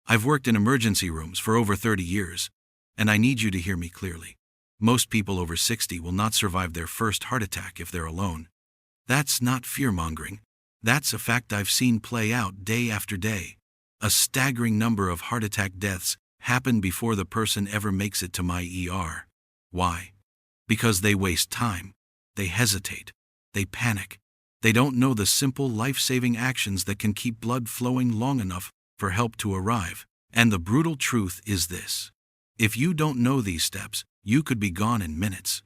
I've worked in emergency rooms for over 30 years, and I need you to hear me clearly. Most people over 60 will not survive their first heart attack if they're alone. That's not fear-mongering. That's a fact I've seen play out day after day. A staggering number of heart attack deaths happen before the person ever makes it to my ER. Why? Because they waste time. They hesitate. They panic. They don't know the simple life-saving actions that can keep blood flowing long enough for help to arrive. And the brutal truth is this. If you don't know these steps, you could be gone in minutes.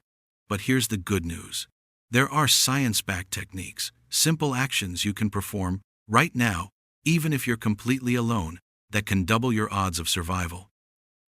But here's the good news. There are science-backed techniques, simple actions you can perform right now, even if you're completely alone, that can double your odds of survival.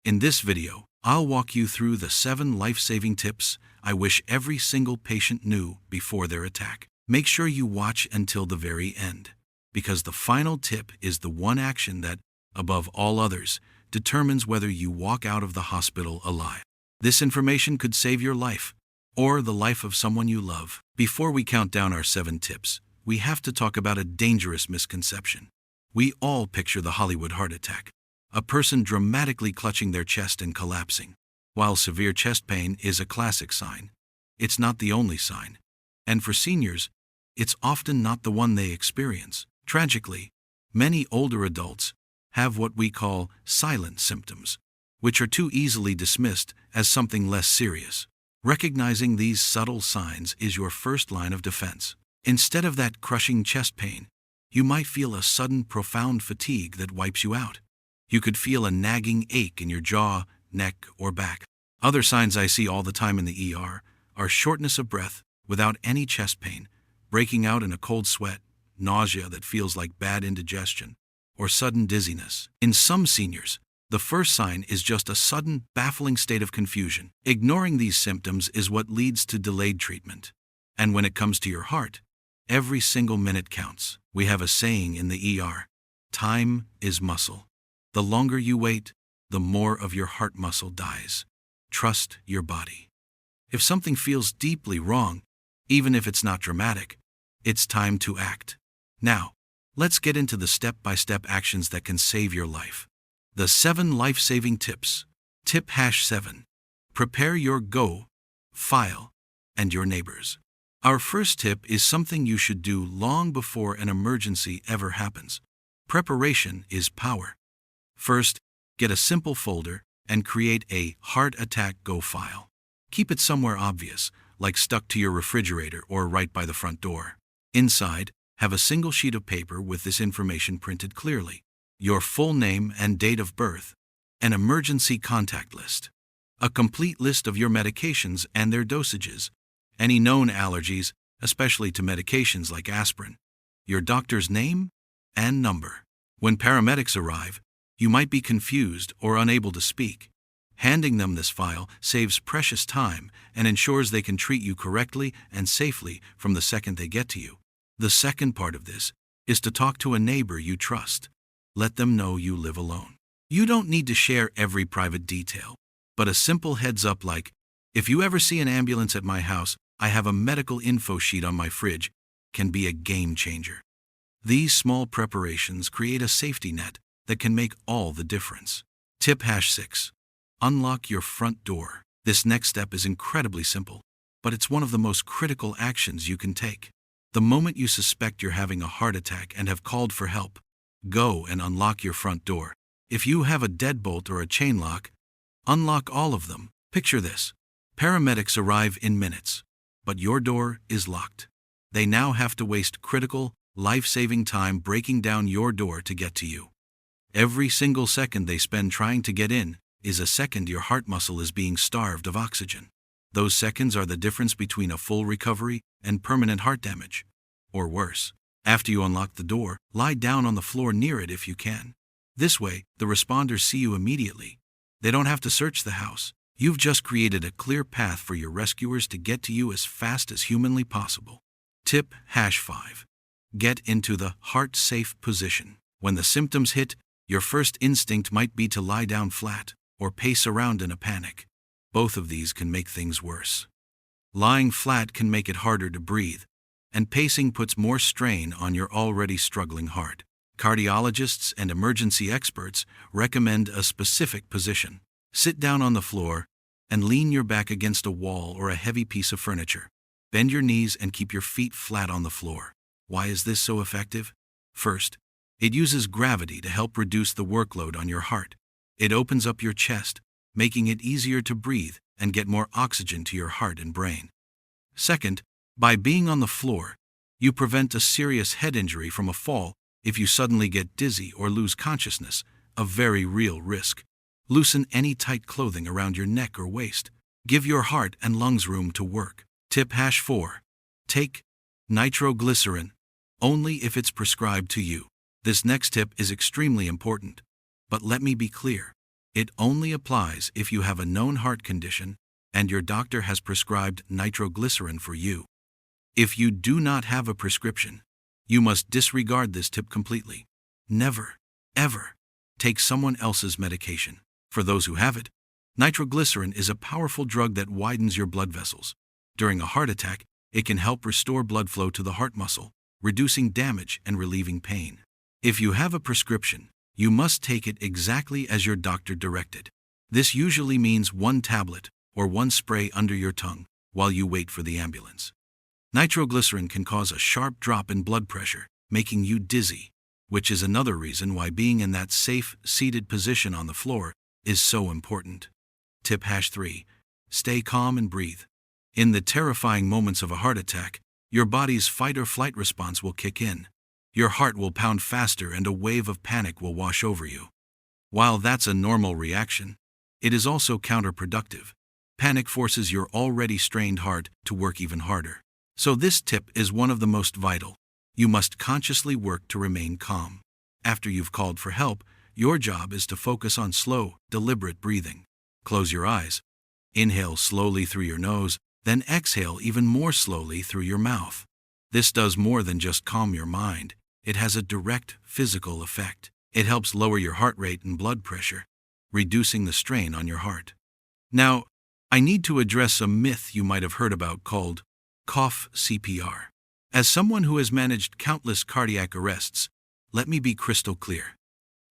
In this video, I'll walk you through the 7 life-saving tips I wish every single patient knew before their attack. Make sure you watch until the very end, because the final tip is the one action that, above all others, determines whether you walk out of the hospital alive. This information could save your life, or the life of someone you love. Before we count down our 7 tips, we have to talk about a dangerous misconception. We all picture the Hollywood heart attack, a person dramatically clutching their chest and collapsing. While severe chest pain is a classic sign, it's not the only sign. And for seniors, it's often not the one they experience. Tragically, many older adults have what we call silent symptoms, which are too easily dismissed as something less serious. Recognizing these subtle signs is your first line of defense. Instead of that crushing chest pain, you might feel a sudden profound fatigue that wipes you out. You could feel a nagging ache in your jaw, neck, or back. Other signs I see all the time in the ER are shortness of breath without any chest pain, breaking out in a cold sweat, nausea that feels like bad indigestion, or sudden dizziness. In some seniors, the first sign is just a sudden, baffling state of confusion. Ignoring these symptoms is what leads to delayed treatment. And when it comes to your heart, every single minute counts. We have a saying in the ER, time is muscle. The longer you wait, the more of your heart muscle dies. Trust your body. If something feels deeply wrong, even if it's not dramatic, it's time to act. Now, let's get into the step-by-step actions that can save your life. The 7 life-saving tips. Tip #7. Prepare your go, file, and your neighbors. Our first tip is something you should do long before an emergency ever happens. Preparation is power. First, get a simple folder and create a heart attack go file. Keep it somewhere obvious, like stuck to your refrigerator or right by the front door. Inside, have a single sheet of paper with this information printed clearly. Your full name and date of birth, an emergency contact list, a complete list of your medications and their dosages, any known allergies, especially to medications like aspirin, your doctor's name and number. When paramedics arrive, you might be confused or unable to speak. Handing them this file saves precious time and ensures they can treat you correctly and safely from the second they get to you. The second part of this is to talk to a neighbor you trust. Let them know you live alone. You don't need to share every private detail, but a simple heads up like, if you ever see an ambulance at my house, I have a medical info sheet on my fridge, can be a game changer. These small preparations create a safety net that can make all the difference. Tip #6. Unlock your front door. This next step is incredibly simple, but it's one of the most critical actions you can take. The moment you suspect you're having a heart attack and have called for help, go and unlock your front door. If you have a deadbolt or a chain lock, unlock all of them. Picture this. Paramedics arrive in minutes, but your door is locked. They now have to waste critical, life-saving time breaking down your door to get to you. Every single second they spend trying to get in is a second your heart muscle is being starved of oxygen. Those seconds are the difference between a full recovery and permanent heart damage, or worse. After you unlock the door, lie down on the floor near it if you can. This way, the responders see you immediately. They don't have to search the house. You've just created a clear path for your rescuers to get to you as fast as humanly possible. Tip #5. Get into the heart-safe position. When the symptoms hit, your first instinct might be to lie down flat or pace around in a panic. Both of these can make things worse. Lying flat can make it harder to breathe, and pacing puts more strain on your already struggling heart. Cardiologists and emergency experts recommend a specific position. Sit down on the floor and lean your back against a wall or a heavy piece of furniture. Bend your knees and keep your feet flat on the floor. Why is this so effective? First, it uses gravity to help reduce the workload on your heart. It opens up your chest, making it easier to breathe and get more oxygen to your heart and brain. Second, by being on the floor, you prevent a serious head injury from a fall if you suddenly get dizzy or lose consciousness, a very real risk. Loosen any tight clothing around your neck or waist. Give your heart and lungs room to work. Tip #4. Take nitroglycerin only if it's prescribed to you. This next tip is extremely important, but let me be clear. It only applies if you have a known heart condition and your doctor has prescribed nitroglycerin for you. If you do not have a prescription, you must disregard this tip completely. Never, ever take someone else's medication. For those who have it, nitroglycerin is a powerful drug that widens your blood vessels. During a heart attack, it can help restore blood flow to the heart muscle, reducing damage and relieving pain. If you have a prescription, you must take it exactly as your doctor directed. This usually means 1 tablet or 1 spray under your tongue while you wait for the ambulance. Nitroglycerin can cause a sharp drop in blood pressure, making you dizzy, which is another reason why being in that safe, seated position on the floor is so important. Tip #3. Stay calm and breathe. In the terrifying moments of a heart attack, your body's fight or flight response will kick in. Your heart will pound faster and a wave of panic will wash over you. While that's a normal reaction, it is also counterproductive. Panic forces your already strained heart to work even harder. So this tip is one of the most vital. You must consciously work to remain calm. After you've called for help, your job is to focus on slow, deliberate breathing. Close your eyes. Inhale slowly through your nose, then exhale even more slowly through your mouth. This does more than just calm your mind. It has a direct physical effect. It helps lower your heart rate and blood pressure, reducing the strain on your heart. Now, I need to address a myth you might have heard about called cough CPR. As someone who has managed countless cardiac arrests, let me be crystal clear.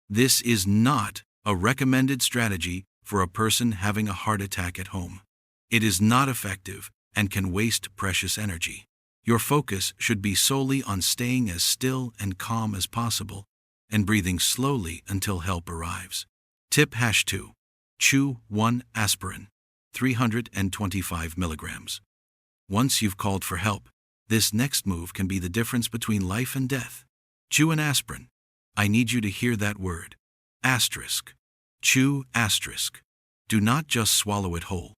This is not a recommended strategy for a person having a heart attack at home. It is not effective and can waste precious energy. Your focus should be solely on staying as still and calm as possible and breathing slowly until help arrives. Tip #2. Chew 1 aspirin, 325 milligrams. Once you've called for help, this next move can be the difference between life and death. Chew an aspirin. I need you to hear that word. Asterisk. Chew asterisk. Do not just swallow it whole.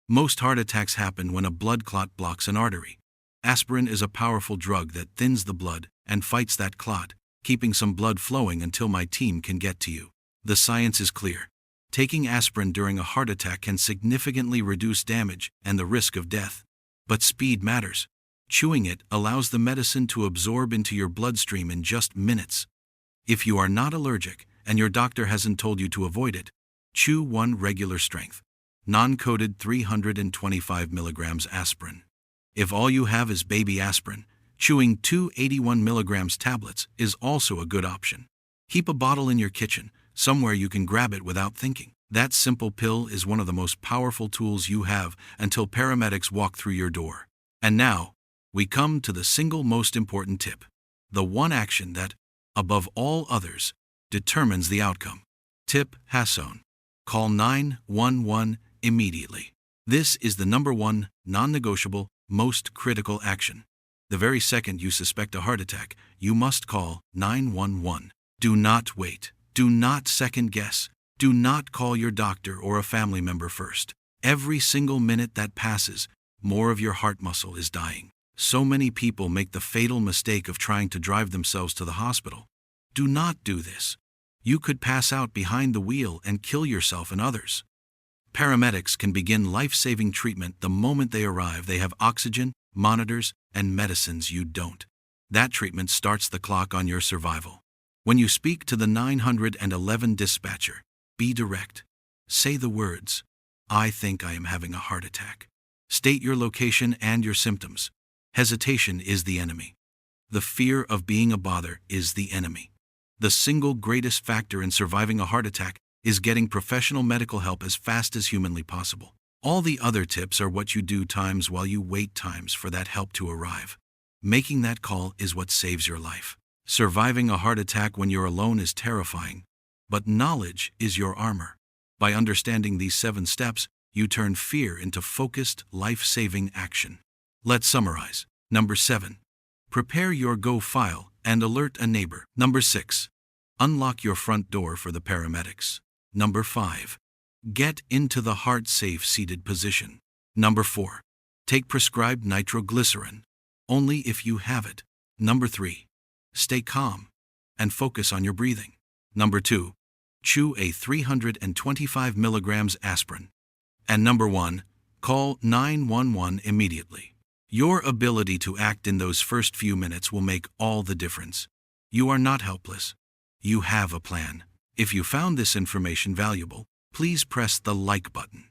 Most heart attacks happen when a blood clot blocks an artery. Aspirin is a powerful drug that thins the blood and fights that clot, keeping some blood flowing until my team can get to you. The science is clear. Taking aspirin during a heart attack can significantly reduce damage and the risk of death. But speed matters. Chewing it allows the medicine to absorb into your bloodstream in just minutes. If you are not allergic and your doctor hasn't told you to avoid it, chew 1 regular strength, non-coated 325 milligrams aspirin. If all you have is baby aspirin, chewing 2 81 milligrams tablets is also a good option. Keep a bottle in your kitchen, somewhere you can grab it without thinking. That simple pill is one of the most powerful tools you have until paramedics walk through your door. And now, we come to the single most important tip. The one action that, above all others, determines the outcome. Tip #1. Call 911 immediately. This is the #1, non-negotiable, most critical action. The very second you suspect a heart attack, you must call 911. Do not wait. Do not second guess. Do not call your doctor or a family member first. Every single minute that passes, more of your heart muscle is dying. So many people make the fatal mistake of trying to drive themselves to the hospital. Do not do this. You could pass out behind the wheel and kill yourself and others. Paramedics can begin life-saving treatment the moment they arrive. They have oxygen, monitors, and medicines you don't. That treatment starts the clock on your survival. When you speak to the 911 dispatcher, be direct. Say the words, "I think I am having a heart attack." State your location and your symptoms. Hesitation is the enemy. The fear of being a bother is the enemy. The single greatest factor in surviving a heart attack is getting professional medical help as fast as humanly possible. All the other tips are what you do times while you wait times for that help to arrive. Making that call is what saves your life. Surviving a heart attack when you're alone is terrifying, but knowledge is your armor. By understanding these 7 steps, you turn fear into focused, life-saving action. Let's summarize. Number 7. Prepare your go file and alert a neighbor. Number 6. Unlock your front door for the paramedics. Number 5. Get into the heart-safe seated position. Number 4. Take prescribed nitroglycerin, only if you have it. Number 3. Stay calm and focus on your breathing. Number 2. Chew a 325 milligrams aspirin. And number 1. Call 911 immediately. Your ability to act in those first few minutes will make all the difference. You are not helpless. You have a plan. If you found this information valuable, please press the like button.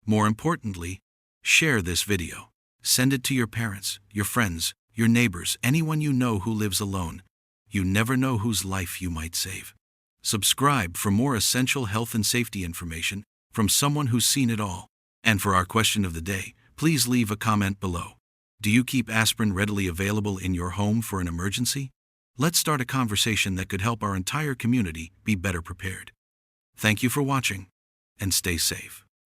More importantly, share this video. Send it to your parents, your friends, your neighbors, anyone you know who lives alone. You never know whose life you might save. Subscribe for more essential health and safety information from someone who's seen it all. And for our question of the day, please leave a comment below. Do you keep aspirin readily available in your home for an emergency? Let's start a conversation that could help our entire community be better prepared. Thank you for watching, and stay safe.